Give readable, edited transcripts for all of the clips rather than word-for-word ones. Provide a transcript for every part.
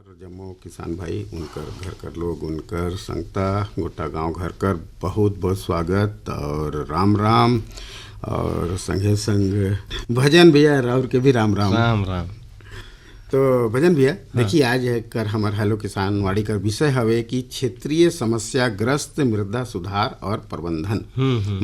और जम्मू किसान भाई उनकर घर कर लोग उनकर संगता गोटा गांव घर कर बहुत बहुत स्वागत और राम राम। और संगे संग भजन भैया राउर के भी राम राम। राम राम। तो भजन भैया देखिए आज कर हमार हेलो किसान वाड़ी का विषय हवे कि क्षेत्रीय समस्या ग्रस्त मृदा सुधार और प्रबंधन।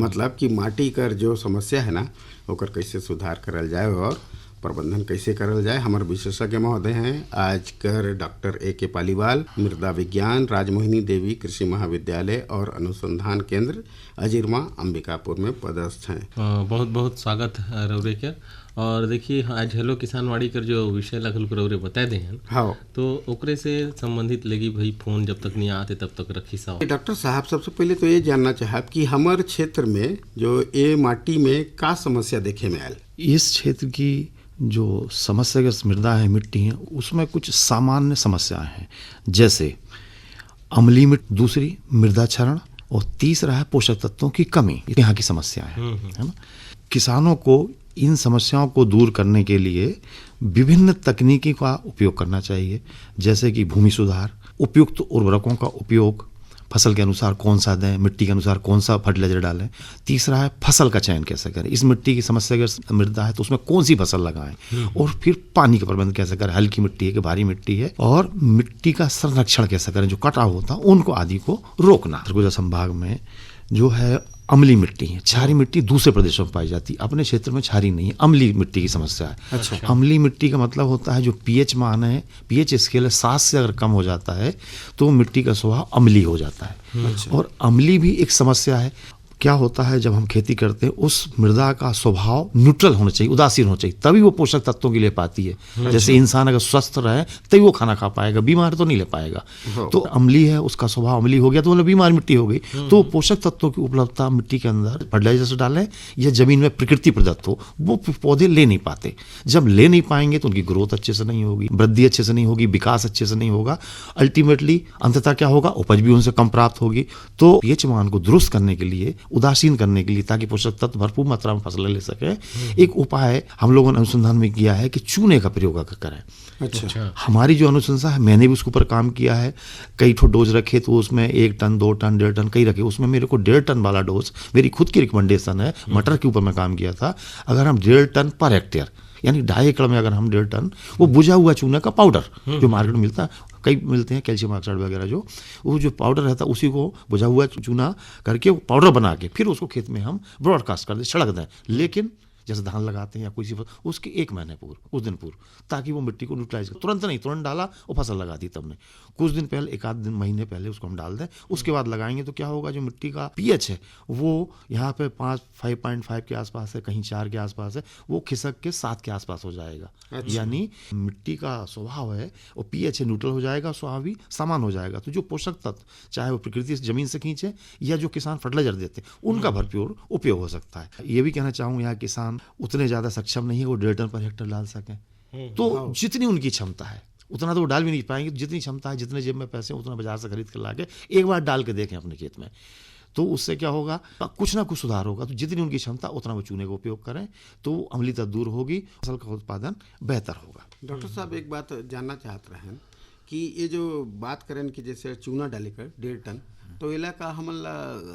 मतलब कि माटी कर जो समस्या है ना ओकर कैसे सुधार करल जाए और प्रबंधन कैसे करल जाए। हमारे विशेषज्ञ महोदय हैं आज कर डॉक्टर A.K. पालीवाल, मृदा विज्ञान राजमोहिनी देवी कृषि महाविद्यालय और अनुसंधान केंद्र अजीरमा अंबिकापुर में पदस्थ हैं। बहुत बहुत स्वागत रौरे के। और देखिए आज हेलो किसान वाड़ी कर जो विषय लगल को रौरे बता दे हैं हाँ तो ओकरे से संबंधित लगी भाई फोन जब तक नहीं आते तब तक रखी सा। डॉक्टर साहब सबसे पहले तो ये जानना चाहब कि हमारे क्षेत्र में जो ये माटी में का समस्या देखे में आयल। इस क्षेत्र की जो समस्याग्रस्त मृदा है, मिट्टी है, उसमें कुछ सामान्य समस्याएं हैं, जैसे अम्लीय मिट्टी, दूसरी मृदा क्षरण और तीसरा है पोषक तत्वों की कमी। यहाँ की समस्या है ना। किसानों को इन समस्याओं को दूर करने के लिए विभिन्न तकनीकी का उपयोग करना चाहिए, जैसे कि भूमि सुधार, उपयुक्त उर्वरकों का उपयोग, फसल के अनुसार कौन सा दें, मिट्टी के अनुसार कौन सा फर्टिलाइजर डालें। तीसरा है फसल का चयन कैसे करें, इस मिट्टी की समस्या अगर मृदा है तो उसमें कौन सी फसल लगाएं। और फिर पानी का प्रबंध कैसे करें, हल्की मिट्टी है कि भारी मिट्टी है, और मिट्टी का संरक्षण कैसे करें, जो कटाव होता है उनको आदि को रोकना। सरगुजा संभाग में जो है अम्लीय मिट्टी है, क्षारीय मिट्टी दूसरे प्रदेशों में पाई जाती है, अपने क्षेत्र में क्षारीय नहीं है, अम्लीय मिट्टी की समस्या है। अच्छा। अम्लीय मिट्टी का मतलब होता है जो पीएच मान है, पीएच स्केल 7 से अगर कम हो जाता है तो मिट्टी का स्वभाव अम्लीय हो जाता है। अच्छा। और अम्लीय भी एक समस्या है। क्या होता है जब हम खेती करते हैं उस मृदा का स्वभाव न्यूट्रल होना चाहिए, उदासीन होना चाहिए, तभी वो पोषक तत्वों की ले पाती है। अच्छा। जैसे इंसान अगर स्वस्थ रहे तभी वो खाना खा पाएगा, बीमार तो नहीं ले पाएगा। तो अम्लीय है, उसका स्वभाव अम्लीय हो गया तो मतलब बीमार मिट्टी हो गई। तो पोषक तत्वों की उपलब्धता मिट्टी के अंदर फर्टिलाइजर से डालें या जमीन में प्रकृति प्रदत्त हो, वो पौधे ले नहीं पाते। जब ले नहीं पाएंगे तो उनकी ग्रोथ अच्छे से नहीं होगी, वृद्धि अच्छे से नहीं होगी, विकास अच्छे से नहीं होगा। अल्टीमेटली अंततः क्या होगा, उपज भी उनसे कम प्राप्त होगी। तो पीएच मान को दुरुस्त करने के लिए, उदासीन करने के लिए, ताकि पोषक तत्व भरपूर मात्रा में फसल ले सके, एक उपाय हम लोगों ने अनुसंधान में किया है कि चूने का प्रयोग करें। अच्छा। हमारी जो अनुसंधान है मैंने भी उसके ऊपर काम किया है। कई ठो डोज रखे तो उसमें 1 टन 2 टन 1.5 टन कई रखे, उसमें मेरे को 1.5 टन वाला डोज मेरी खुद की रिकमेंडेशन है। मटर के ऊपर मैं काम किया था। अगर हम 1.5 टन पर हेक्टेयर यानी 2.5 एकड़ में अगर हम 1.5 टन वो बुझा हुआ चूना का पाउडर जो मार्केट में मिलता है, कई मिलते हैं कैल्शियम ऑक्साइड वगैरह, वो जो पाउडर रहता है उसी को बुझा हुआ चूना करके वो पाउडर बना के फिर उसको खेत में हम ब्रॉडकास्ट कर दें, छिड़क दें। लेकिन जैसे धान लगाते हैं या कोई सी फसल, उसके 1 महीने पूर्व, कुछ दिन पूर्व, ताकि वो मिट्टी को न्यूट्रलाइज कर। तुरंत नहीं, तुरंत डाला वो फसल लगा दी तब ने, कुछ दिन पहले, 1 आध दिन महीने पहले उसको हम डाल दें। उसके बाद लगाएंगे तो क्या होगा, जो मिट्टी का पीएच है वो यहाँ पे 5.5 के आसपास है, कहीं 4 के आसपास है, वो खिसक के 7 के आसपास हो जाएगा। अच्छा। यानी मिट्टी का स्वभाव है वो पीएच है न्यूट्रल हो जाएगा, स्वभाव भी समान हो जाएगा। तो जो पोषक तत्व चाहे वो प्रकृति से जमीन से खींचे या जो किसान फर्टिलाइजर देते हैं उनका भरपूर उपयोग हो सकता है। ये भी कहना चाहूँगा यहाँ किसान उतने ज्यादा सक्षम नहीं है वो 1.5 टन पर हेक्टेयर डाल सकें। तो जितनी उनकी क्षमता है उतना तो वो डाल भी नहीं पाएंगे। जितनी क्षमता है, जितने जेब में पैसे उतना बाजार से खरीद कर लाके एक बार डाल के देखें अपने खेत में, तो उससे क्या होगा, कुछ ना कुछ सुधार होगा। तो जितनी उनकी क्षमता उतना वो चूने का उपयोग करें तो अम्लीयता दूर होगी, फसल का उत्पादन बेहतर होगा। डॉक्टर साहब एक बात जानना चाहते हैं कि ये जो बात करें कि जैसे चूना डाले कर 1.5 टन, तो इलाका हम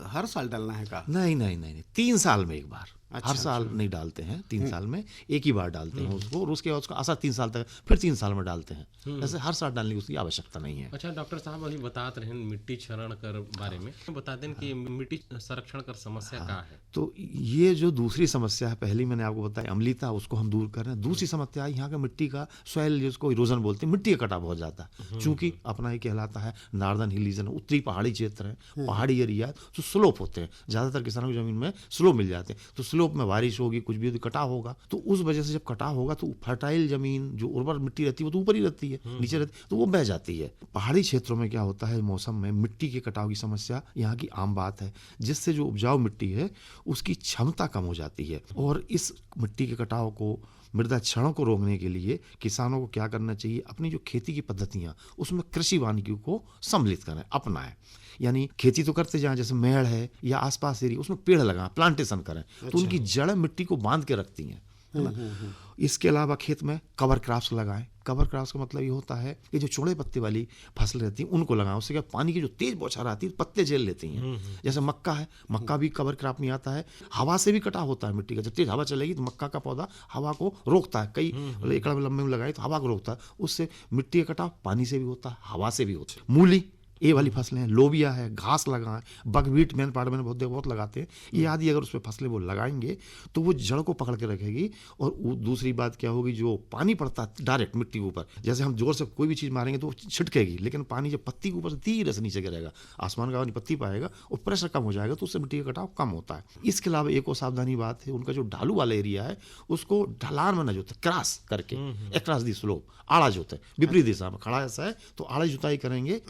हर साल डालना है का? नहीं, 3 साल में एक बार। अच्छा, हर साल नहीं डालते हैं, 3 साल में एक ही बार डालते हैं उसको, और उसके बाद उसका असर 3 साल तक, फिर 3 साल में डालते हैं। ऐसे हर साल डालने की उसकी आवश्यकता नहीं है। अच्छा डॉक्टर साहब अभी बताते रहे मिट्टी क्षरण कर बारे में, बता दें कि मिट्टी संरक्षण कर समस्या क्या है। तो ये जो दूसरी समस्या है, पहली मैंने आपको बताया अम्लीयता, उसको हम दूर कर रहे हैं। दूसरी समस्या है यहाँ का मिट्टी का सॉइल, जिसको इरोजन बोलते हैं, मिट्टी का कटाव बहुत जाता है। चूंकि अपना ही कहलाता है नॉर्दर्न हिल रीजन, उत्तरी पहाड़ी क्षेत्र है, पहाड़ी एरिया जो स्लोप होते हैं, ज्यादातर किसानों की जमीन में स्लोप मिल जाते हैं। तो स्लोप में बारिश होगी, कुछ भी कटाव होगा, तो उस वजह से जब कटाव होगा तो फर्टाइल जमीन जो उर्वर मिट्टी रहती है वो तो ऊपर ही रहती है, नीचे रहती है, तो वो बह जाती है। पहाड़ी क्षेत्रों में क्या होता है, मौसम में मिट्टी के कटाव की समस्या यहाँ की आम बात है, जिससे जो उपजाऊ मिट्टी है उसकी क्षमता कम हो जाती है। और इस मिट्टी के कटाव को, मृदा क्षरण को रोकने के लिए किसानों को क्या करना चाहिए, अपनी जो खेती की पद्धतियां उसमें कृषि वानिकी को सम्मिलित करें, अपनाएं। यानी खेती तो करते जाएं, जैसे मेड़ है या आसपास एरिया उसमें पेड़ लगाएं, प्लांटेशन करें। अच्छा। तो उनकी जड़ मिट्टी को बांध के रखती हैं। है ना। इसके अलावा खेत में कवर क्रॉप्स लगाएं। कवर क्रॉप्स का मतलब ये होता है कि जो चौड़े पत्ते वाली फसल रहती है उनको लगाएं। उससे क्या पानी की जो तेज बौछार आती है पत्ते झेल लेती हैं। जैसे मक्का है, मक्का भी कवर क्रॉप में आता है। हवा से भी कटाव होता है मिट्टी का। जब तेज हवा चलेगी तो मक्का का पौधा हवा को रोकता है। कई एकड़ में लंबे में लगाए तो हवा को रोकता है। उससे मिट्टी का कटाव पानी से भी होता है, हवा से भी होता है। मूली, ये वाली फसलें हैं, लोबिया है, घास लगाएं, बकवीट मेन पार्ट में बहुत लगाते हैं। ये आदि अगर उस पर फसलें वो लगाएंगे तो वो जड़ को पकड़ के रखेगी। और दूसरी बात क्या होगी, जो पानी पड़ता है डायरेक्ट मिट्टी के ऊपर, जैसे हम जोर से कोई भी चीज़ मारेंगे तो वो छिटकेगी, लेकिन पानी जब पत्ती के ऊपर से धीरे से नीचे गिरेगा, आसमान का पानी पत्ती पाएगा और प्रेशर कम हो जाएगा तो उससे मिट्टी का कटाव कम होता है। इसके अलावा एक और सावधानी बात है, उनका जो ढालू वाला एरिया है उसको ढलान में न जोते, क्रॉस करके अक्रॉस दी स्लोप, आड़ा जोते, विपरीत दिशा में खड़ा ऐसा है तो आड़ा जुताई करेंगे,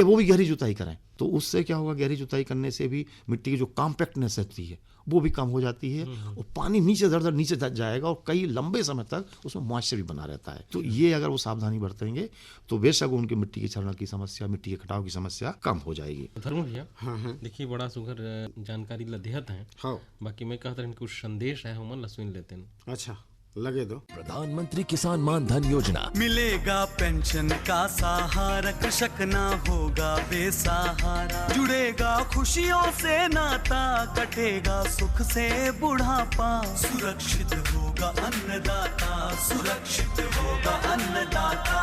वो भी गहरी जुताई करें तो उससे क्या होगा, गहरी जुताई करने से भी मिट्टी की जो कॉम्पैक्टनेस रहती है वो भी कम हो जाती है और पानी नीचे दर नीचे जाएगा और कई लंबे समय तक उसमें मॉइस्चर भी बना रहता है। तो ये अगर वो सावधानी बरतेंगे तो बेशक उनके मिट्टी के क्षरण की समस्या, मिट्टी के कटाव की समस्या कम हो जाएगी। धर्म भैया, देखिए बड़ा सुघर जानकारी ला देहत है। हाँ, बाकी मैं कहता कुछ संदेश है हम ला सुन लेते हैं। अच्छा लगे दो। प्रधानमंत्री किसान मान धन योजना, मिलेगा पेंशन का सहारा, कृषक ना होगा बेसहारा, जुड़ेगा खुशियों से नाता, कटेगा सुख से बुढ़ापा, सुरक्षित होगा अन्नदाता, सुरक्षित होगा अन्नदाता।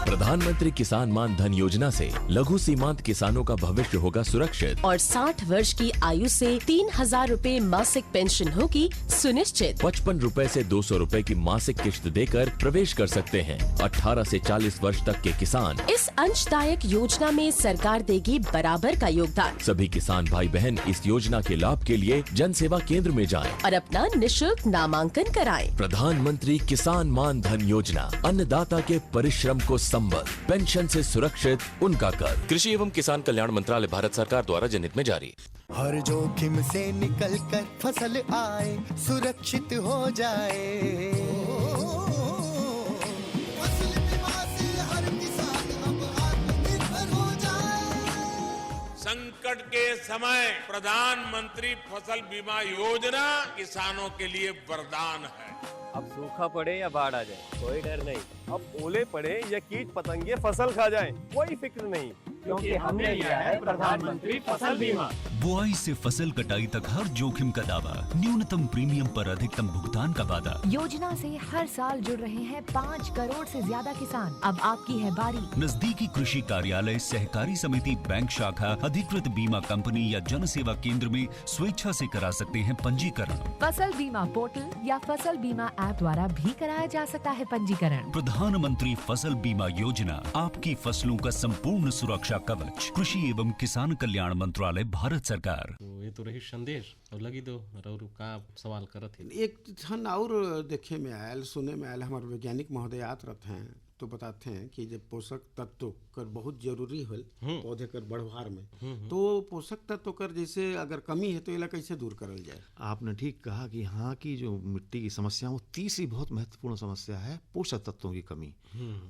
प्रधानमंत्री किसान मान धन योजना से लघु सीमांत किसानों का भविष्य होगा सुरक्षित और 60 वर्ष की आयु से 3,000 रूपए मासिक पेंशन होगी सुनिश्चित। 55 रूपए से 200 रूपए की मासिक किश्त देकर प्रवेश कर सकते हैं 18 से 40 वर्ष तक के किसान। इस अंशदायक योजना में सरकार देगी बराबर का योगदान। सभी किसान भाई बहन इस योजना के लाभ के लिए जन सेवा केंद्र में जाएं और अपना निशुल्क नामांकन कराएं। प्रधानमंत्री किसान मान धन योजना, अन्नदाता के परिश्रम को संबल, पेंशन से सुरक्षित उनका कर। कृषि एवं किसान कल्याण मंत्रालय, भारत सरकार द्वारा जनहित में जारी। हर जोखिम से निकल कर फसल आए, सुरक्षित हो जाए, फसल बीमा से हर किसान अब आत्मनिर्भर हो जाए। संकट के समय प्रधानमंत्री फसल बीमा योजना किसानों के लिए वरदान है। अब सूखा पड़े या बाढ़ आ जाए कोई डर नहीं, अब ओले पड़े या कीट पतंगे फसल खा जाए कोई फिक्र नहीं, क्योंकि हमने लिया है प्रधानमंत्री फसल बीमा। बुआई से फसल कटाई तक हर जोखिम का दावा, न्यूनतम प्रीमियम पर अधिकतम भुगतान का वादा। योजना से हर साल जुड़ रहे हैं 5 करोड़ से ज्यादा किसान। अब आपकी है बारी। नजदीकी कृषि कार्यालय, सहकारी समिति, बैंक शाखा, अधिकृत बीमा कंपनी या जन सेवा केंद्र में स्वेच्छा से करा सकते हैं पंजीकरण। फसल बीमा पोर्टल या फसल बीमा ऐप द्वारा भी कराया जा सकता है पंजीकरण। प्रधानमंत्री फसल बीमा योजना, आपकी फसलों का संपूर्ण सुरक्षा कवच। कृषि एवं किसान कल्याण मंत्रालय, भारत सरकार। तो ये तो रही संदेश और लगी तो रौरू का सवाल करत है। एक ठन और देखे में आयल, सुने में आयल, हमारे वैज्ञानिक महोदय आत हैं तो बताते हैं कि जब पोषक तत्व कर बहुत जरूरी हो पौधे कर बढ़वार में, तो पोषक तत्व कर जैसे अगर कमी है तो इला कैसे दूर करल जाए। आपने ठीक कहा कि यहाँ की जो मिट्टी की समस्या, वो तीसरी बहुत महत्वपूर्ण समस्या है पोषक तत्वों की कमी।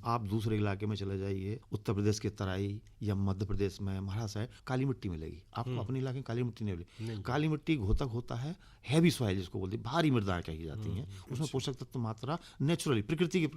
आप दूसरे इलाके में चले जाइए, उत्तर प्रदेश के तराई या मध्य प्रदेश में, महाराष्ट्र है, काली मिट्टी मिलेगी आपको। अपने इलाके में काली मिट्टी नहीं मिलेगी। काली मिट्टी घोतक होता है, हैवी सॉइल जिसको बोलते हैं, भारी मृदाएं कही जाती हैं। उसमें पोषक तत्व मात्रा नेचुरली प्रकृति की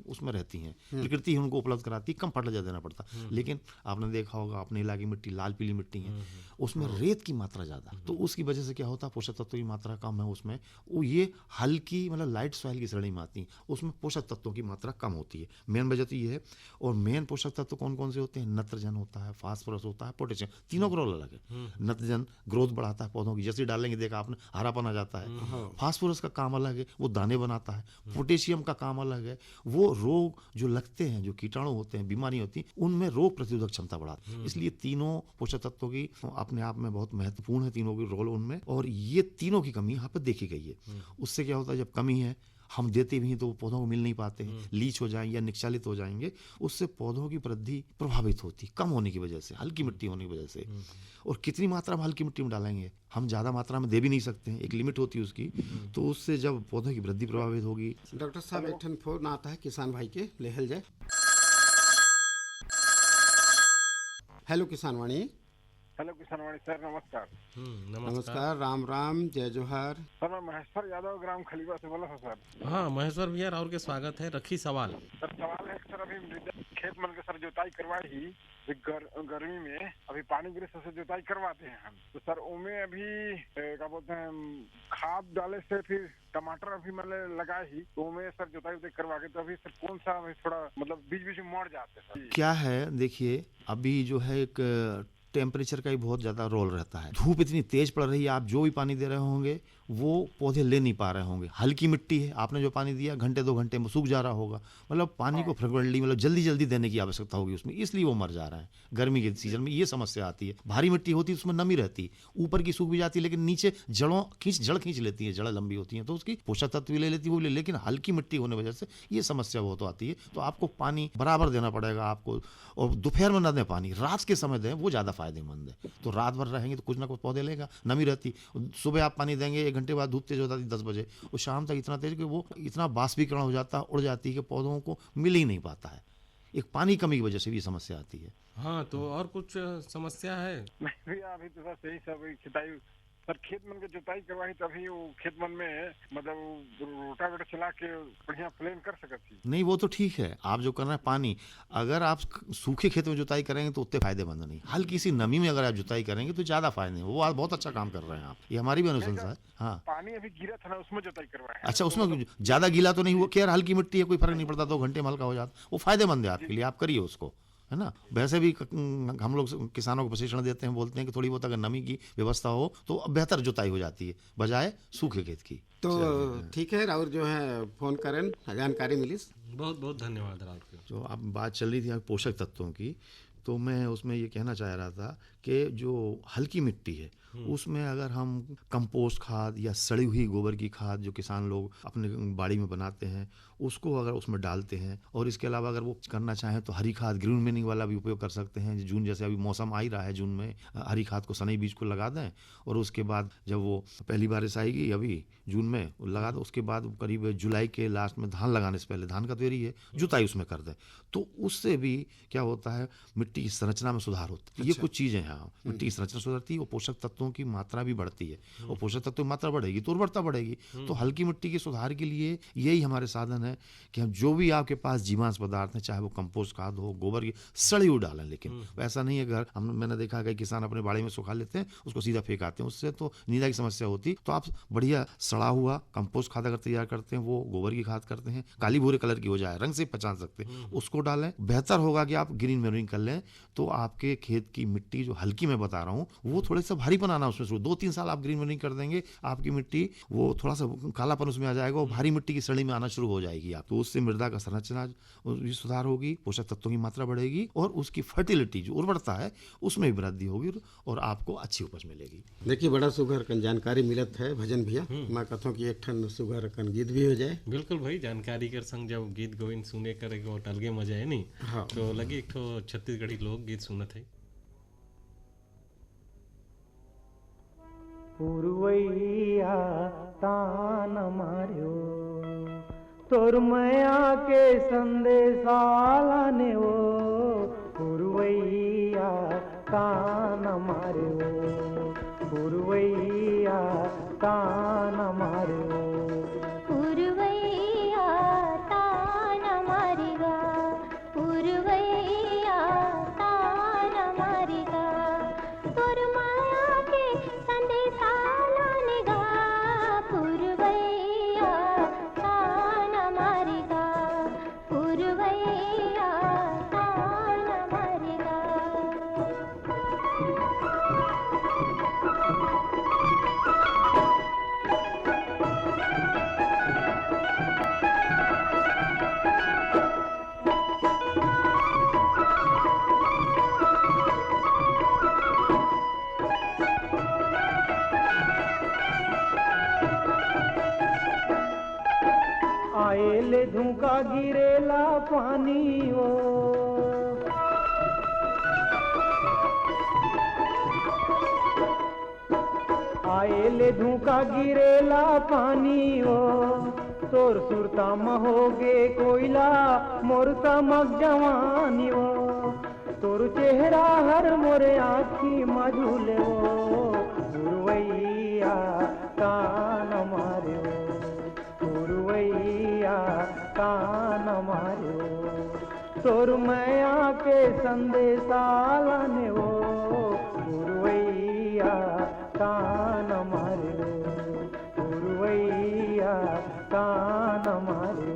उसमें रहती हैं, प्रकृति ही उनको उपलब्ध कराती, कम फर्टिलाइजर देना पड़ता। लेकिन आपने देखा होगा अपने इलाके की मिट्टी लाल पीली मिट्टी है, उसमें रेत की मात्रा ज्यादा, तो उसकी वजह से क्या होता है, पोषक तत्वों की मात्रा कम है उसमें। वो ये हल्की मतलब लाइट सॉइल की श्रेणी में आती है, उसमें पोषक तत्वों की मात्रा कम होती है। मेन वजह तो ये है। और मेन पोषक तत्व कौन कौन से होते हैं, नत्रजन होता है, फास्फोरस होता है, पोटेशियम, तीनों का रोल अलग है। नत्रजन ग्रोथ बढ़ाता है पौधों की, जैसे डालेंगे देखा आपने हरापन आ जाता है। फास्फोरस का काम अलग है, वो दाने बनाता है। पोटेशियम का काम अलग है, वो रोग जो लगते हैं, जो कीटाणु होते हैं, बीमारी होती है, उनमें रोग प्रतिरोधक क्षमता बढ़ाता है। इसलिए तीनों पोषक तत्वों की अपने आप में बहुत महत्वपूर्ण है, तीनों की रोल उनमें। और ये तीनों की कमी यहाँ पर देखी गई है। उससे क्या होता है, जब कमी है हम देते भी हैं तो पौधों को मिल नहीं पाते हैं, लीच हो जाएंगे या निक्षालित हो जाएंगे। उससे पौधों की वृद्धि प्रभावित होती, कम होने की वजह से, हल्की मिट्टी होने की वजह से। और कितनी मात्रा में हल्की मिट्टी में डालेंगे, हम ज़्यादा मात्रा में दे भी नहीं सकते हैं, एक लिमिट होती है उसकी। तो उससे जब पौधों की वृद्धि प्रभावित होगी। डॉक्टर साहब एक ठन फोन आता है किसान भाई के, लेहल जाए। हेलो किसान वाणी। हेलो किसानवाड़ी सर, नमस्कार। नमस्कार, राम राम, जय जोहार। सर मैं महेश्वर यादव ग्राम खलीवा से बोला था सर। हाँ महेश्वर भैया, राहुल के स्वागत है। रखी सवाल। सर सवाल है सर, अभी खेत मन के सर जोताई करवाई ही गर्मी में, अभी पानी गिरे से जोताई करवाते हैं हम, तो सर उमें अभी क्या बोलते हैं खाद डाले से फिर टमाटर अभी मतलब लगाए ही, तो उमें सर जोताई करवा के, तो अभी सर कौन सा थोड़ा मतलब बीच बीच में मर जाते हैं। क्या है, देखिए अभी जो है एक टेम्परेचर का ही बहुत ज़्यादा रोल रहता है। धूप इतनी तेज पड़ रही है, आप जो भी पानी दे रहे होंगे वो पौधे ले नहीं पा रहे होंगे। हल्की मिट्टी है, आपने जो पानी दिया घंटे 2 घंटे में सूख जा रहा होगा। मतलब पानी को फ्रिक्वेंटली मतलब जल्दी जल्दी देने की आवश्यकता होगी उसमें, इसलिए वो मर जा रहा है। गर्मी के सीजन में ये समस्या आती है। भारी मिट्टी होती है उसमें नमी रहती है, ऊपर की सूख भी जाती है, लेकिन नीचे जड़ खींच लेती है, जड़ लंबी होती है तो उसकी पोषक तत्व भी ले लेती है वो, लेकिन हल्की मिट्टी होने वजह से ये समस्या बहुत आती है। तो आपको पानी बराबर देना पड़ेगा आपको, और दोपहर में ना दें पानी, रात के समय दें, वो ज़्यादा फायदेमंद है। तो रात भर रहेंगे तो कुछ ना कुछ पौधे लेगा, नमी रहती। सुबह आप पानी देंगे, 1 घंटे बाद धूप तेज होता है 10 बजे, और शाम तक इतना तेज कि वो इतना बाष्पीकरण हो जाता है, उड़ जाती है कि पौधों को मिल ही नहीं पाता है। एक पानी कमी की वजह से भी समस्या आती है। हाँ, तो और कुछ समस्या है? नहीं भैया, अभी तो सर सही सब खिताई सर खेत मन के जोताई करवाई, तभी वो खेत मन में मतलब रोटावेटर चला के बढ़िया प्लेन कर सकती। नहीं वो तो ठीक है, आप जो करना है पानी, अगर आप सूखे खेत में जुताई करेंगे तो उतने फायदेमंद नहीं। हल्की सी नमी में अगर आप जुताई करेंगे तो ज्यादा फायदे हैं। वो आप बहुत अच्छा काम कर रहे हैं आप, ये हमारी भी अनुशंसा है। हाँ, पानी अभी गिरा था ना, उसमें जुताई करवाया। अच्छा, उसमें ज्यादा गीला तो नहीं हुआ? क्या हल्की मिट्टी है, कोई फर्क नहीं पड़ता, 2 घंटे में हल्का हो जाता, वो फायदेमंद है आपके लिए, आप करिए उसको, है ना। वैसे भी हम लोग किसानों को प्रशिक्षण देते हैं, बोलते हैं कि थोड़ी बहुत अगर नमी की व्यवस्था हो तो बेहतर जुताई हो जाती है बजाय सूखे खेत की। तो ठीक है, राहुल जो है फोन करें, जानकारी मिली। बहुत बहुत धन्यवाद राहुल। जो अब बात चल रही थी पोषक तत्वों की, तो मैं उसमें ये कहना चाह रहा था कि जो हल्की मिट्टी है उसमें अगर हम कंपोस्ट खाद या सड़ी हुई गोबर की खाद जो किसान लोग अपने बाड़ी में बनाते हैं उसको अगर उसमें डालते हैं, और इसके अलावा अगर वो करना चाहें तो हरी खाद ग्रीन मीनिंग वाला भी उपयोग कर सकते हैं। जून जैसे अभी मौसम आ ही रहा है, जून में हरी खाद को सनई बीज को लगा दें, और उसके बाद जब वो पहली बारिश आएगी अभी जून में लगा दो, उसके बाद करीब जुलाई के लास्ट में धान लगाने से पहले, धान का तो यही है, जुताई उसमें कर दें, तो उससे भी क्या होता है मिट्टी की संरचना में सुधार होता है। ये कुछ चीजें हैं, मिट्टी की संरचना सुधरती है और पोषक तत्वों की मात्रा भी बढ़ती है, और पोषक तत्वों की मात्रा बढ़ेगी तो उर्वरता बढ़ेगी। तो हल्की मिट्टी के सुधार के लिए यही हमारे साधन है कि हम जो भी आपके पास जीवांश पदार्थ हैं, चाहे वो कंपोस्ट खाद हो, गोबर की सड़ी हुई डालें, लेकिन ऐसा नहीं है घर मैंने देखा है किसान अपने बाड़े में सुखा लेते हैं, उसको सीधा फेंकाते हैं, उससे तो नींदा की समस्या होती। तो आप बढ़िया सड़ा हुआ कंपोस्ट खाद अगर तैयार करते हैं, वो गोबर की खाद करते हैं, काली भूरे कलर की हो जाए, रंग से पहचान सकते हैं, उसको डालें। बेहतर होगा कि आप ग्रीन मैन्योरिंग कर लें, तो आपके खेत की मिट्टी जो हल्की मैं बता रहा हूँ वो थोड़े सा भारीपन आना उसमें शुरू, 2-3 साल आप ग्रीन मैन्योरिंग कर देंगे, आपकी मिट्टी वो थोड़ा सा कालापन उसमें आ जाएगा, वो भारी मिट्टी की सड़ी में आना शुरू हो जाएगी आप, तो उससे मृदा का संरचना भी सुधार होगी, पोषक तत्वों की मात्रा बढ़ेगी, और उसकी फर्टिलिटी जो उर्वरता है उसमें भी वृद्धि होगी, और आपको अच्छी उपज मिलेगी। देखिए बड़ा सुगर जानकारी मिलत है भजन भैया, मैं कहता हूँ कि एक ठन सुगर कन गीत भी हो जाए। बिल्कुल भाई, जानकारी के संग जब गीत गोविंद सुने करेगा वो अलगे मजा है नहीं। हाँ। तो लगे एक ठो छत्तीसगढ़ी लोक गीत सुनत है। पुरवैया तान मार्यो तोर मया के संदेशा लाने वो, पुरवैया तान मार्यो, पुरवैया तान मार्यो, पुरवैया तान मारेगा, पुरवैया तान मारेगा, तोर माया के संदेशा लाने गा, पुरवैया तान मारेगा, पुरवैया तान मारेगा। आएले धूका गिरेला पानी हो, आएले धूका गिरेला पानी हो, तोर सुरता महोगे कोयला मोरता मग जवानी हो, तोर चेहरा हर मोरे आँखी मझुले वो पुरवैया कान मारे पुरवैया कान मारे तोर मैया के संदेशा लाने वो पुरवैया कान मारे पुरवैया कान मारे।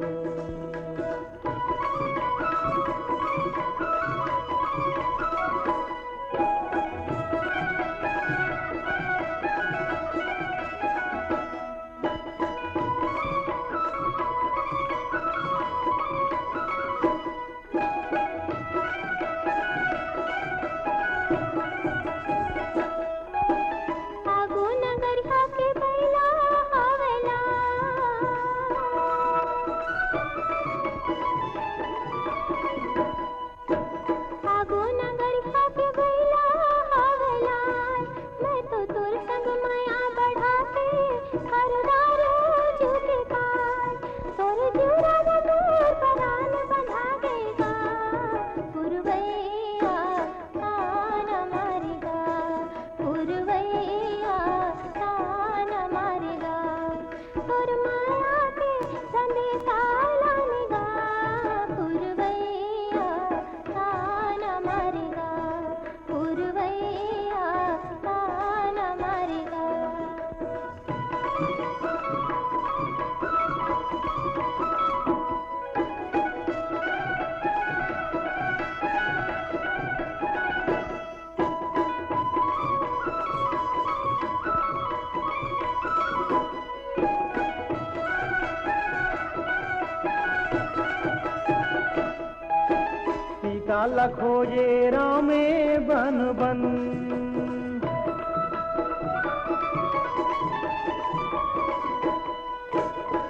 सीता खोजे रामे बन बन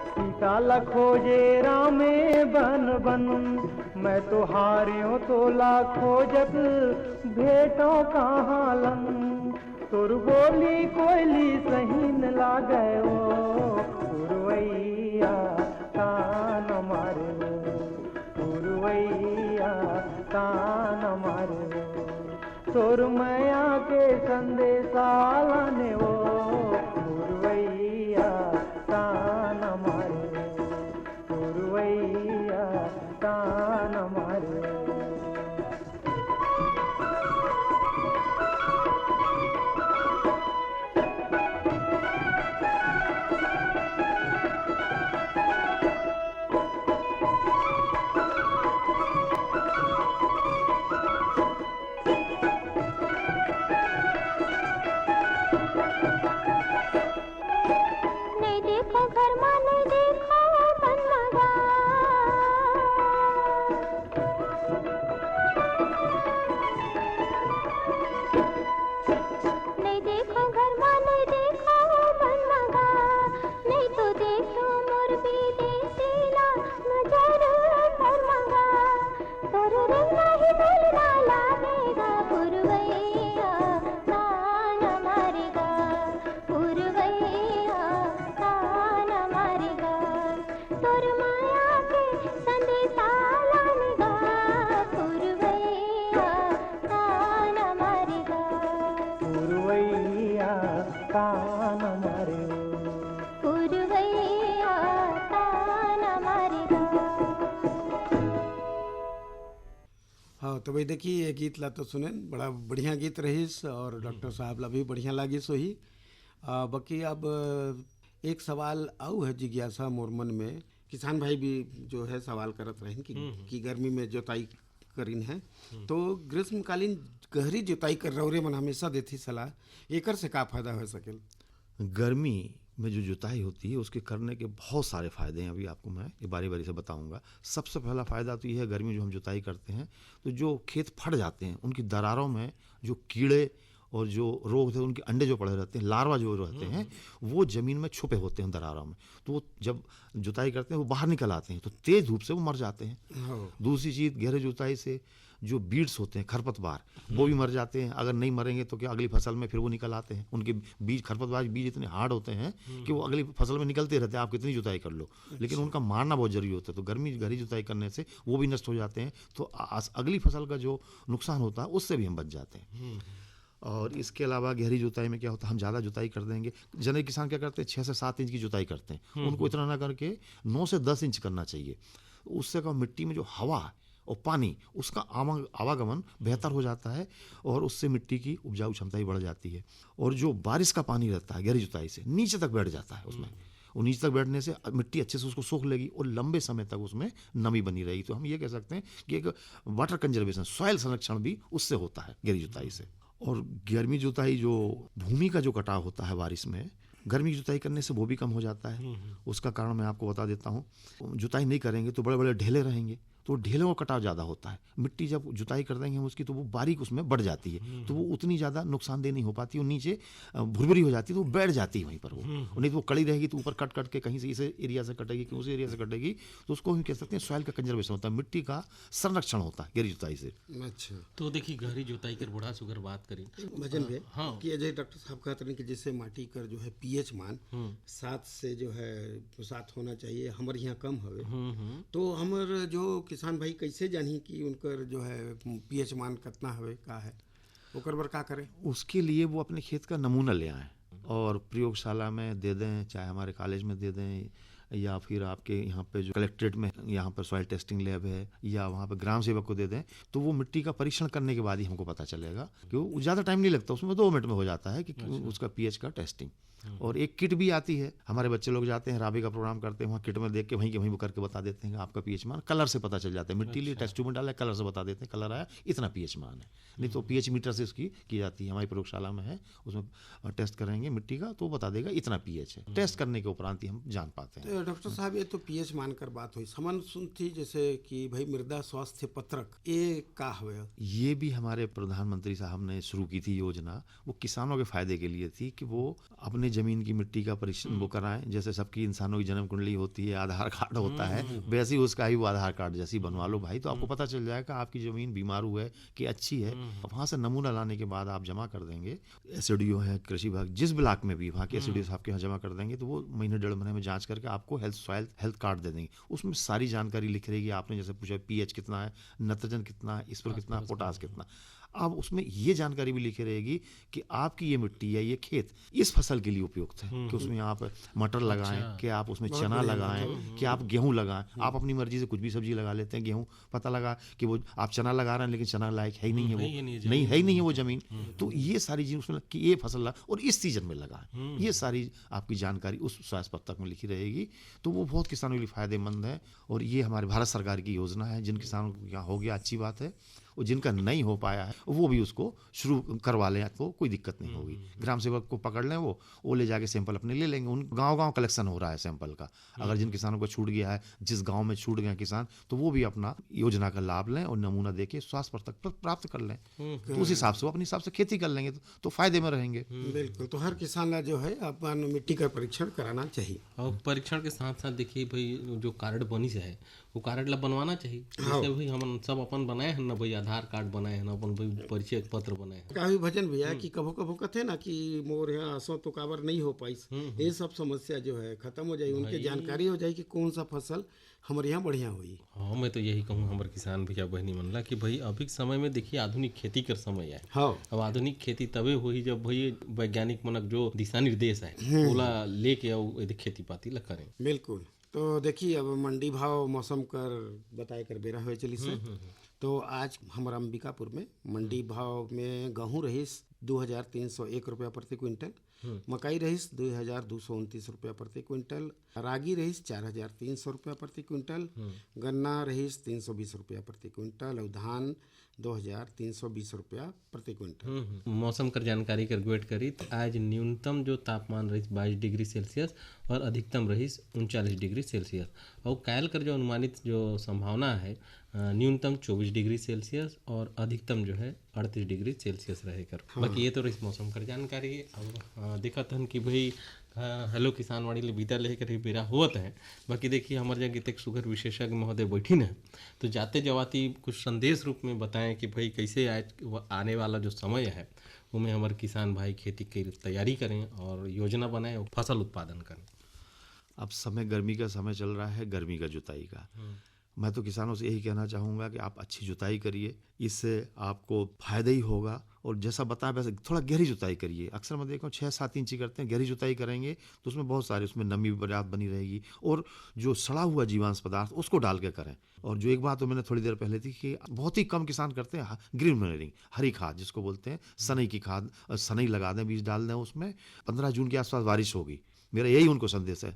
सीता खोजे रामे बन बन मैं तो हारियों तो खोजत भेटो कहाँ लन तुर बोली कोयली सही न लागे वो पुरवैया कान मारे पुरवैया कान मारे तोर मैया के संदेशा लाने वो पुरवैया कान मारे पुरवैया कान मारे। तो भाई देखिए ये गीत ला तो सुने बड़ा बढ़िया गीत रहीस और डॉक्टर साहब ला भी बढ़िया लागी सोही। बाकी अब एक सवाल आऊ है जिज्ञासा मोर मन में, किसान भाई भी जो है सवाल करत रहें कि गर्मी में जोताई करीन है तो ग्रीष्मकालीन गहरी जोताई कर रौरे मन हमेशा देती सलाह, एकर से का फायदा हो सकेल? गर्मी में जो जुताई होती है उसके करने के बहुत सारे फ़ायदे हैं, अभी आपको मैं ये बारी बारी से बताऊंगा। सबसे पहला फ़ायदा तो ये है, गर्मी जो हम जुताई करते हैं तो जो खेत फट जाते हैं उनकी दरारों में जो कीड़े और जो रोग होते हैं उनके अंडे जो पड़े रहते हैं, लार्वा जो रहते हैं, वो ज़मीन में छुपे होते हैं दरारों में। तो वो जब जुताई करते हैं वो बाहर निकल आते हैं, तो तेज़ धूप से वो मर जाते हैं। दूसरी चीज़, गहरे जुताई से जो बीड्स होते हैं, खरपतवार, वो भी मर जाते हैं। अगर नहीं मरेंगे तो क्या अगली फसल में फिर वो निकल आते हैं। उनके बीज, खरपतवार बीज इतने हार्ड होते हैं कि वो अगली फसल में निकलते रहते हैं, आप कितनी जुताई कर लो, लेकिन उनका मारना बहुत जरूरी होता है। तो गहरी जुताई करने से वो भी नष्ट हो जाते हैं, तो अगली फसल का जो नुकसान होता है उससे भी हम बच जाते हैं। और इसके अलावा गहरी जुताई में क्या होता है, हम ज़्यादा जुताई कर देंगे। जनरली किसान क्या करते हैं, 6 से 7 इंच की जुताई करते हैं। उनको इतना ना करके 9 से 10 इंच करना चाहिए। उससे क्या मिट्टी में जो हवा है और पानी, उसका आवागमन बेहतर हो जाता है और उससे मिट्टी की उपजाऊ क्षमता भी बढ़ जाती है। और जो बारिश का पानी रहता है गहरी जुताई से नीचे तक बैठ जाता है उसमें, और नीचे तक बैठने से मिट्टी अच्छे से उसको सोख लेगी और लंबे समय तक उसमें नमी बनी रहेगी। तो हम ये कह सकते हैं कि एक वाटर कंजर्वेशन, सॉइल संरक्षण भी उससे होता है गहरी जुताई से। और गर्मी जुताई, जो भूमि का जो कटाव होता है बारिश में, गर्मी की जुताई करने से वो भी कम हो जाता है। उसका कारण मैं आपको बता देता हूँ। जुताई नहीं करेंगे तो बड़े बड़े ढेले रहेंगे, तो ढेलों का कटाव ज़्यादा होता है। मिट्टी जब जुताई कर देंगे हम उसकी, तो वो बारीक उसमें बढ़ जाती है, तो वो उतनी ज़्यादा नुकसानदेह नहीं हो पाती। वो नीचे भुरभुरी हो जाती है, तो वो बैठ जाती है वहीं पर। वो नहीं तो वो कड़ी रहेगी तो ऊपर कट कट के कहीं से इस एरिया से कटेगी, कहीं उस एरिया से कटेगी, तो उसको हम कह सकते हैं सॉइल का कंजर्वेशन होता है, मिट्टी का संरक्षण होता है गहरी जुताई से। अच्छा, तो देखिए गहरी जुताई कर बड़ा सुगर बात करें भजन भैया, हाँ, कि अजय डॉक्टर साहब कहते हैं कि जैसे माटी का जो है पीएच मान 7 से जो है 7 होना चाहिए, हमारे यहाँ कम हवे। तो हमारे जो किसान भाई कैसे जानी कि उनकर जो है पीएच मान कितना हवे, का है, ओकर बर का करें? उसके लिए वो अपने खेत का नमूना ले आएँ और प्रयोगशाला में दे दें, चाहे हमारे कॉलेज में दे दें, या फिर आपके यहाँ पे जो कलेक्ट्रेट में यहाँ पर सॉइल टेस्टिंग लैब है, या वहाँ पे ग्राम सेवक को दे दें। तो वो मिट्टी का परीक्षण करने के बाद ही हमको पता चलेगा, कि वो ज़्यादा टाइम नहीं लगता, उसमें 2 मिनट में हो जाता है कि उसका पीएच का टेस्टिंग। और एक किट भी आती है, हमारे बच्चे लोग जाते हैं, राबी का प्रोग्राम करते हैं, वहाँ किट में देख के वहीं के वहीं करके बता देते हैं आपका पीएच मान, कलर से पता चल जाता है। मिट्टी लिए टेस्ट ट्यूब में डाला, कलर से बता देते हैं, कलर आया इतना पीएच मान है। नहीं तो पीएच मीटर से उसकी की जाती है, हमारी प्रयोगशाला में है, उसमें टेस्ट करेंगे मिट्टी का तो बता देगा इतना पीएच है। टेस्ट करने के उपरांत ही हम जान पाते हैं। डॉक्टर साहब, ये तो पीएच मानकर बात हुई, समन सुनती जैसे कि भाई मृदा स्वास्थ्य पत्रक, ये का हुआ? ये भी हमारे प्रधानमंत्री साहब ने शुरू की थी योजना। वो किसानों के फायदे के लिए थी कि वो अपने जमीन की मिट्टी का परीक्षण वो कराएं। जैसे सबकी इंसानों की जन्म कुंडली होती है, आधार कार्ड होता है, वैसे ही उसका ही वो आधार कार्ड जैसी बनवा लो भाई, तो आपको पता चल जाएगा आपकी जमीन बीमार हुआ है कि अच्छी है। वहां से नमूना लाने के बाद आप जमा कर देंगे, एसडीओ है, कृषि विभाग, जिस ब्लॉक में भी वहाँ के एसडीओ साहब के यहाँ जमा कर देंगे, तो वो महीने 1.5 महीने में जांच करके आपको हेल्थ कार्ड दे देंगे। उसमें सारी जानकारी लिख रहेगी। आपने जैसे पूछा पीएच कितना है, नाइट्रोजन कितना है, स्पर कितना, पोटास कितना, अब उसमें ये जानकारी भी लिखी रहेगी कि आपकी ये मिट्टी या ये खेत इस फसल के लिए उपयुक्त है, कि उसमें आप मटर लगाएं, कि आप उसमें चना लगाएं, कि आप गेहूं लगाएं। आप अपनी मर्जी से कुछ भी सब्जी लगा लेते हैं, गेहूं पता लगा कि वो आप चना लगा रहे हैं लेकिन चना लायक है ही नहीं है, वो नहीं है वो जमीन। तो ये सारी चीज उसमें कि ये फसल और इस सीजन में लगाएं, ये सारी आपकी जानकारी उस स्वास्थ्य पत्रक में लिखी रहेगी। तो वो बहुत किसानों के लिए फायदेमंद है, और ये हमारे भारत सरकार की योजना है। जिन किसानों को यहाँ हो गया अच्छी बात है, और जिनका नहीं हो पाया है वो भी उसको शुरू करवा लें, तो कोई दिक्कत नहीं होगी। ग्राम सेवक को पकड़ लें, वो ले जाके सैंपल अपने ले लेंगे। उन गांव-गांव कलेक्शन हो रहा है सैंपल का। अगर जिन किसानों को छूट गया है, जिस गांव में छूट गए किसान, तो वो भी अपना योजना का लाभ लें और नमूना देके स्वास्थ्य पत्रक प्राप्त कर लें। तो उस हिसाब से वो अपने हिसाब से खेती कर लेंगे, तो फायदे में रहेंगे। बिल्कुल। तो हर किसान ला जो है अपन मिट्टी का परीक्षण कराना चाहिए, और परीक्षण के साथ साथ देखिए भाई जो कार्ड बनी से है वो कार्ड ला बनवाना चाहिए। जैसे भाई हम सब अपन बनाए हैं ना भाई, आधार कार्ड बनाए हैं ना, अपन भाई परिचय पत्र बनाए हैं। काफी भजन भैया कि कभो कभो कहते ना कि मोर यहाँ आसो तो काबर नहीं हो पाई, ये सब समस्या जो है खत्म हो जाए, उनके जानकारी हो जाए कि कौन सा फसल हमारे यहाँ बढ़िया हुई। हाँ, मैं तो यही कहूँ हमारे किसान भैया बहनी मनला कि भाई अभी समय में देखिए आधुनिक खेती कर समय है। हाँ, अब आधुनिक खेती तबे हुई जब भाई वैज्ञानिक मनक जो दिशा निर्देश है ओला लेके खेती पाती ला करें। बिल्कुल। तो देखिए अब मंडी भाव मौसम कर बताए कर बेरा हुए चली से। तो आज हमारा अंबिकापुर में मंडी भाव में गेहूँ रहीस 2301 रुपया प्रति क्विंटल, मकई रहीस 2229 रुपया प्रति क्विंटल, रागी रहीस 4300 रुपया प्रति क्विंटल, गन्ना रहीस 320 रुपया प्रति क्विंटल और धान 2320 रुपया प्रति क्विंटल। मौसम कर जानकारी कर वेट करी तो आज न्यूनतम जो तापमान रही 22 डिग्री सेल्सियस और अधिकतम रही 39 डिग्री सेल्सियस। और कायल कर जो अनुमानित जो संभावना है न्यूनतम 24 डिग्री सेल्सियस और अधिकतम जो है 38 डिग्री सेल्सियस रहे कर। बाकी ये तो रही मौसम कर जानकारी। अब देखत हन कि भाई हेलो किसान वाणी ले बीता लेकर बेरा होत है। बाकी देखिए हमारे जगह एक सुगर विशेषज्ञ महोदय बैठिन है, तो जाते जवाती कुछ संदेश रूप में बताएं कि भाई कैसे आज आने वाला जो समय है उनमें हमारे किसान भाई खेती की तैयारी करें और योजना बनाएं और फसल उत्पादन करें। अब समय गर्मी का समय चल रहा है, गर्मी का जुताई का। मैं तो किसानों से यही कहना चाहूँगा कि आप अच्छी जुताई करिए, इससे आपको फायदा ही होगा। और जैसा बताया वैसे थोड़ा गहरी जुताई करिए। अक्सर मैं देखा 6-7 इंची करते हैं, गहरी जुताई करेंगे तो उसमें बहुत सारे, उसमें नमी भी पर्याप्त बनी रहेगी और जो सड़ा हुआ जीवांश पदार्थ उसको डाल के करें। और जो एक बात तो मैंने थोड़ी देर पहले थी कि बहुत ही कम किसान करते हैं ग्रीन मैन्योरिंग, हरी खाद जिसको बोलते हैं, सनई की खाद, सनई लगा दें, बीज डाल दें उसमें। 15 जून के आसपास बारिश होगी, मेरा यही उनको संदेश है।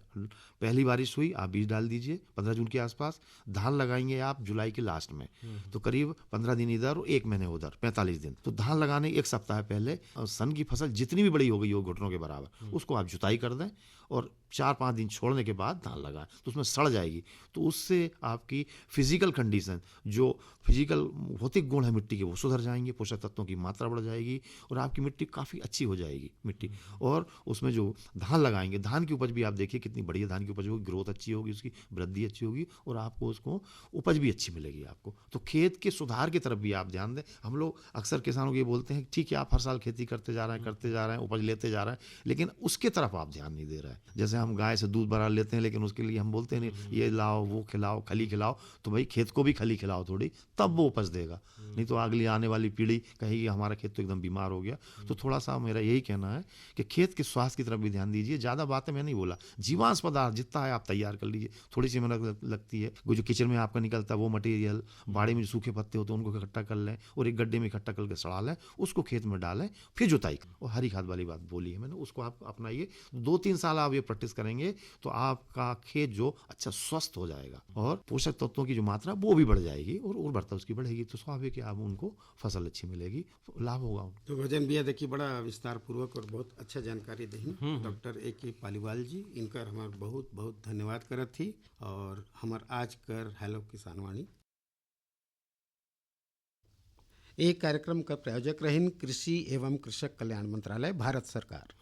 पहली बारिश हुई आप बीज डाल दीजिए 15 जून के आसपास। धान लगाएंगे आप जुलाई के लास्ट में, तो करीब 15 दिन इधर और 1 महीने उधर, 45 दिन। तो धान लगाने 1 सप्ताह पहले सन की फसल जितनी भी बड़ी हो गई हो घुटनों के बराबर, उसको आप जुताई कर दें और 4-5 दिन छोड़ने के बाद धान लगाएं, तो उसमें सड़ जाएगी। तो उससे आपकी फिजिकल कंडीशन, जो फिजिकल भौतिक गुण है मिट्टी के, वो सुधर जाएंगे, पोषक तत्वों की मात्रा बढ़ जाएगी और आपकी मिट्टी काफ़ी अच्छी हो जाएगी मिट्टी। और उसमें जो धान लगाएंगे, धान की उपज भी आप देखिए कितनी बढ़िया धान की उपज होगी, ग्रोथ अच्छी होगी, उसकी वृद्धि अच्छी होगी और आपको उसको उपज भी अच्छी मिलेगी आपको। तो खेत के सुधार की तरफ भी आप ध्यान दें। हम लोग अक्सर किसानों को ये बोलते हैं ठीक है आप हर साल खेती करते जा रहे हैं, उपज लेते जा रहे हैं, लेकिन उसके तरफ आप ध्यान नहीं दे रहे हैं। जैसे हम गाय से दूध बना लेते हैं, लेकिन उसके लिए हम बोलते हैं नहीं ये लाओ, वो खिलाओ, खली खिलाओ। तो भाई खेत को भी खली खिलाओ थोड़ी, तब वो उपज देगा। नहीं तो अगली आने वाली पीढ़ी कहेगी हमारा खेत तो एकदम बीमार हो गया। तो थोड़ा सा मेरा यही कहना है कि खेत के स्वास्थ्य की तरफ भी ध्यान दीजिए। ज़्यादा बातें मैं नहीं बोला, जीवांश पदार्थ जितना है आप तैयार कर लीजिए। थोड़ी सी मेहनत लगती है, वो जो किचन में आपका निकलता है वो मटेरियल, बाड़ी में जो सूखे पत्ते होते हैं उनको इकट्ठा कर लें और एक गड्ढे में इकट्ठा करके सड़ा लें, उसको खेत में डालें, फिर जुताई। और हरी खाद वाली बात बोली है मैंने, उसको आप अपनाइए। 2-3 साल आप ये प्रैक्टिस करेंगे तो आपका खेत जो अच्छा स्वस्थ हो जाएगा और पोषक तत्वों की जो मात्रा वो भी बढ़ जाएगी और उर्वरता उसकी बढ़ेगी। तो स्वाभाविक है आप उनको फसल अच्छी मिलेगी, लाभ होगा। तो भजन भैया देखिए बड़ा विस्तार पूर्वक और बहुत अच्छा जानकारी दी डॉक्टर A.K. पालीवाल जी, इनकर हमार बहुत बहुत धन्यवाद करत थी। और हमार आज कर हेलो किसान वाणी एक कार्यक्रम का प्रायोजक रहिन कृषि एवं कृषक कल्याण मंत्रालय, भारत सरकार।